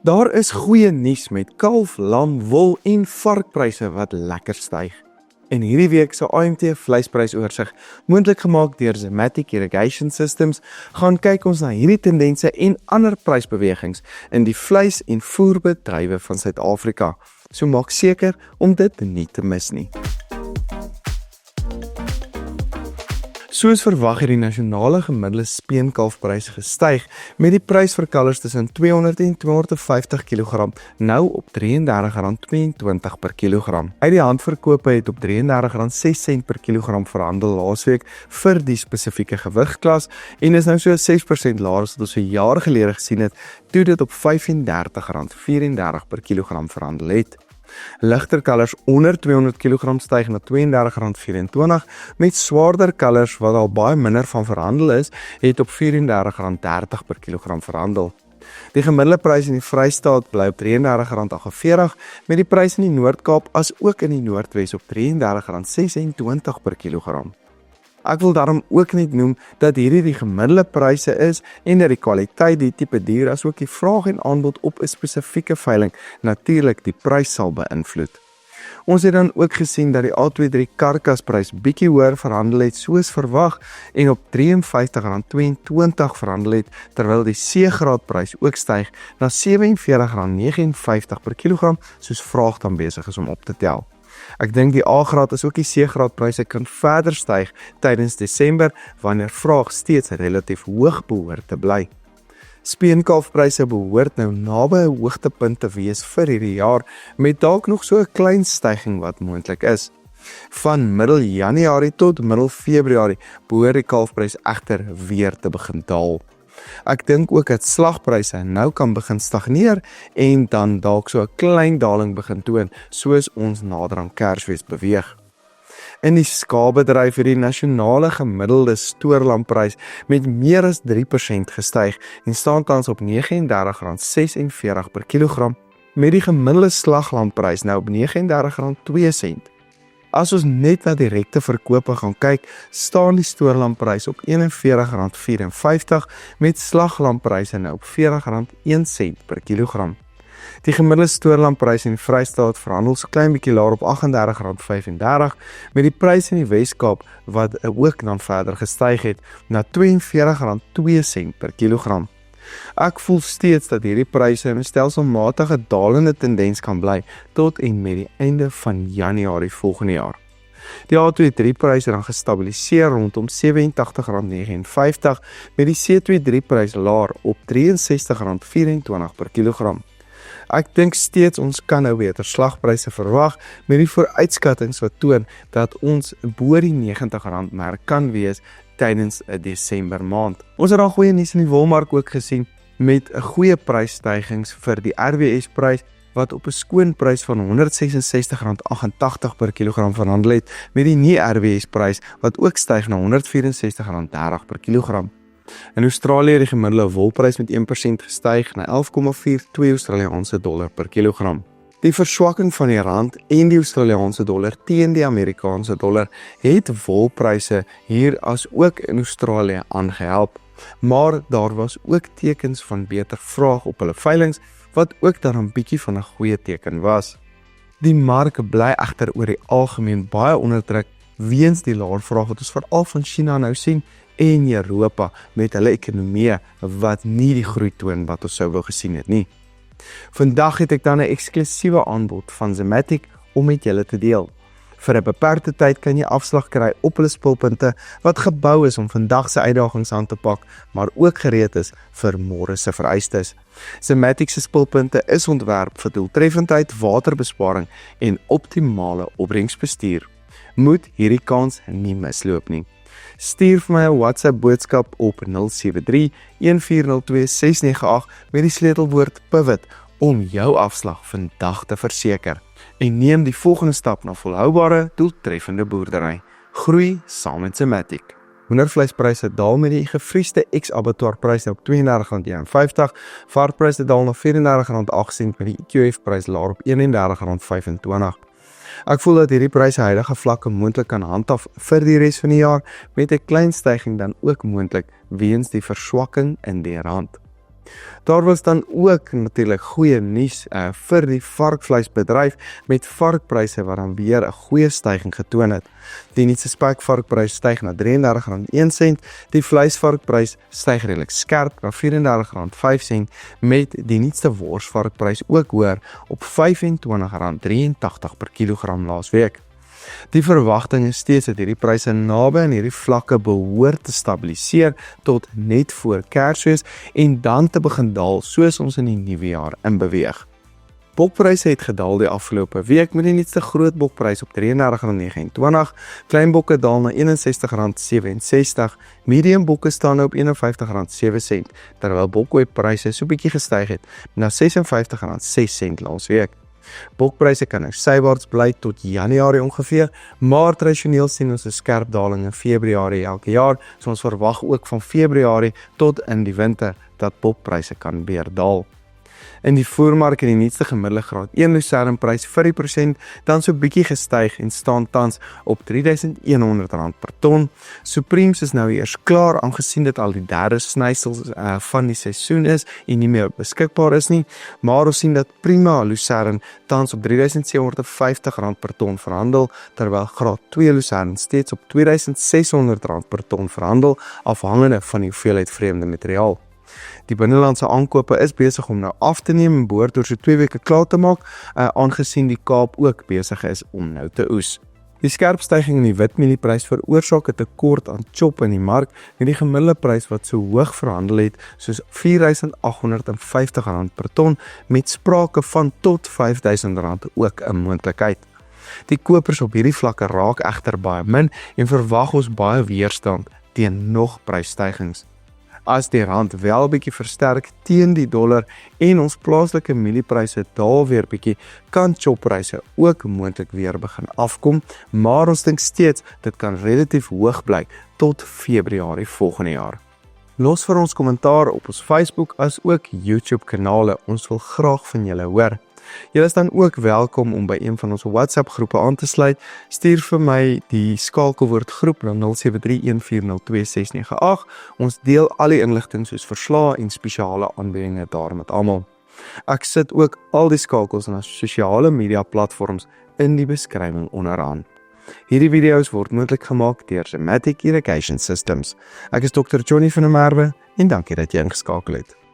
Daar is goeie nuus met kalf, lam, wol en varkpryse wat lekker styg. In hierdie week se AMT vleisprysoorsigg, moontlik gemaak deur Zematic Irrigation Systems, gaan kyk ons na hierdie tendense en ander prysbewegings in die vleis- en voerbedrywe van Suid-Afrika. So maak seker om dit nie te mis nie. Soos verwag het die nasionale gemiddelde speenkalfprys gestyg met die prys vir kalvers tussen 200 en 250 kg nou op R33.22 per kilogram. Uit die handverkope het op R33.06 per kilogram verhandel laasweek vir die spesifieke gewigklas en is nou so 6% laer as wat ons 'n jaar gelede gesien het toe dit op R35.34 per kilogram verhandel het. Ligter kalvers onder 200 kg styg na R32.24 met swaarder kalvers wat al baie minder van verhandel is, het op R34.30 per kilogram verhandel. Die gemiddelde prys in die Vrystaat bly op R33.48 met die prys in die Noord-Kaap as ook in die Noordwes op R33.26 per kilogram. Ek wil daarom ook net noem dat hierdie die gemiddelde pryse is en dat die kwaliteit, die tipe dier as ook die vraag en aanbod op 'n spesifieke veiling natuurlik die prys sal beïnvloed. Ons het dan ook gesien dat die A23 karkasprys bietjie hoër verhandel het soos verwag en op R53.22 verhandel het, terwyl die C-graadprys ook styg na R47.59 per kilogram soos vraag dan besig is om op te tel. Ek dink die A-graad is ook die C-graadpryse kan verder styg tydens Desember wanneer vraag steeds relatief hoog behoort te bly. Speenkalfpryse behoort nou naby 'n hoogtepunt te wees vir hierdie jaar met dalk nog so 'n klein styging wat moontlik is. Van middel Januarie tot middel Februarie behoort die kalfprys egter weer te begin daal. Ek dink ook dat slagpryse nou kan begin stagneer en dan dalk so 'n klein daling begin toon soos ons nader aan Kersfees beweeg. In die skaapbedryf het die nasionale gemiddelde stoorlamprys met meer as 3% gestyg en staan tans op R39.46 per kilogram met die gemiddelde slaglamprys nou op R39.02. As ons net na direkte verkope gaan kyk, staan die stoorlamprys op R41.54 met slaglampryse nou op R40.01 per kilogram. Die gemiddelde stoorlamprys in die Vrystaat verhandel so klein bietjie laer op R38.35 met die prys in die Wes-Kaap wat ook dan verder gestyg het na R42.02 per kilogram. Ek voel steeds dat hierdie pryse in 'n stelselmatige dalende tendens kan bly tot en met die einde van Januarie volgende jaar. Die A23-prys het dan gestabiliseer rondom R87.59 met die C23-prys laer op R63.24 per kilogram. Ek dink steeds ons kan nou beter slagpryse verwag met die vooruitskattings wat toon dat ons bo die R90 merk kan wees tydens 'n Desember maand. Ons het al goeie nuus in die wolmark ook gesien met 'n goeie prysstygings vir die RWS-prys wat op 'n skoon prys van R166.88 per kilogram verhandel het met die nie-RWS-prys wat ook styg na R164.30 per kilogram. In Australië het die gemiddelde wolprys met 1% gestyg na 11,42 Australiese dollar per kilogram. Die verswakking van die rand en die Australiese dollar teen die Amerikaanse dollar het wolpryse hier as ook in Australië aangehelp, maar daar was ook tekens van beter vraag op hulle veilings wat ook dan 'n bietjie van 'n goeie teken was. Die mark bly egter oor die algemeen baie onder druk weens die laer vraag wat ons veral van China nou sien en Europa met hulle ekonomie wat nie die groei toon wat ons sou wou gesien het nie. Vandag het ek dan 'n eksklusiewe aanbod van Zematic om met julle te deel. Vir 'n beperkte tyd kan jy afslag kry op hulle spulpunte wat gebou is om vandag se uitdagings aan te pak, maar ook gereed is vir môre se vereistes. Zematic se spulpunte is ontwerp vir doeltreffendheid, waterbesparing en optimale opbrengsbestuur. Moet hierdie kans nie misloop nie. Stuur vir my 'n WhatsApp boodskap op 073-1402-698 met die sleutelwoord pivot om jou afslag vandag te verseker en neem die volgende stap na volhoubare, doeltreffende boerdery. Groei saam met Zematic. Hoendervleispryse daal met die gevriesde ex-abattoir pryse op R32.51, varkpryse daal na R34.08 met die EQF-prys laer op R31.25. Ek voel dat hierdie pryse huidige vlakke moontlik kan handhaaf vir die res van die jaar met 'n klein styging dan ook moontlik weens die verswakking in die rand. Daar was dan ook natuurlik goeie nuus vir die varkvleisbedryf met varkpryse wat dan weer 'n goeie stygings getoon het. Die nuutste spekvarkprys styg na R33.1, die vleisvarkprys styg redelik skerp na R34.05 met die nuutste worsvarkprys ook hoër op R25.83 per kilogram laasweek. Die verwagting is steeds dat hierdie pryse naby aan hierdie vlakke behoort te stabiliseer tot net voor Kersfees en dan te begin daal soos ons in die nuwe jaar inbeweeg. Bokpryse het gedaal die afgelope week met die nuutste groot bokprys op R33.29, klein bokke daal na R61.67, medium bokke staan nou op R51.07, terwyl bokkooipryse so bietjie gestyg het na R56.06 laasweek. Bokpryse kan nou sywaarts bly tot Januarie ongeveer, maar tradisioneel sien ons 'n skerp daling in Februarie elke jaar, so ons verwag ook van Februarie tot in die winter dat bokpryse kan weer daal. In die voermark het die nuutste gemiddelde graad 1 lucernprys vir die persent dan so bietjie gestyg en staan tans op R3.100 per ton. Supremes is nou eers klaar aangesien dit al die derde snysel van die seisoen is en nie meer beskikbaar is nie, maar ons sien dat Prima lucern tans op R3.750 per ton verhandel, terwyl graad 2 lucern steeds op R2.600 per ton verhandel, afhangende van die hoeveelheid vreemde materiaal. Die binnelandse aankope is besig om nou af te neem en behoort oor so 2 weke klaar te maak, aangesien die Kaap ook besig is om nou te oes. Die skerp stygings in die witmielieprys veroorsaak 'n tekort aan chop in die mark met die gemiddelde prys wat so hoog verhandel het soos R4.850 per ton met sprake van tot R5.000 ook 'n moontlikheid. Die kopers op hierdie vlakke raak egter baie min en verwag ons baie weerstand teen nog prysstygings. As die rand wel bietjie versterk teen die dollar en ons plaaslike mieliepryse daal weer bietjie, kan choppryse ook moontlik weer begin afkom, maar ons dink steeds dit kan relatief hoog bly tot Februarie volgende jaar. Los vir ons kommentaar op ons Facebook as ook YouTube kanale, ons wil graag van julle hoor. Julle is dan ook welkom om by een van ons WhatsApp groepe aan te sluit. Stuur vir my die skakelwoord groep na 0731402698. Ons deel al die inligting soos verslae en spesiale aanbiedinge daar met almal. Ek sit ook al die skakels na sosiale media platforms in die beskrywing onderaan. Hierdie video's word moontlik gemaak deur Zematic Irrigation Systems. Ek is Dr. Johnny van der Merwe en dankie dat jy ingeskakel het.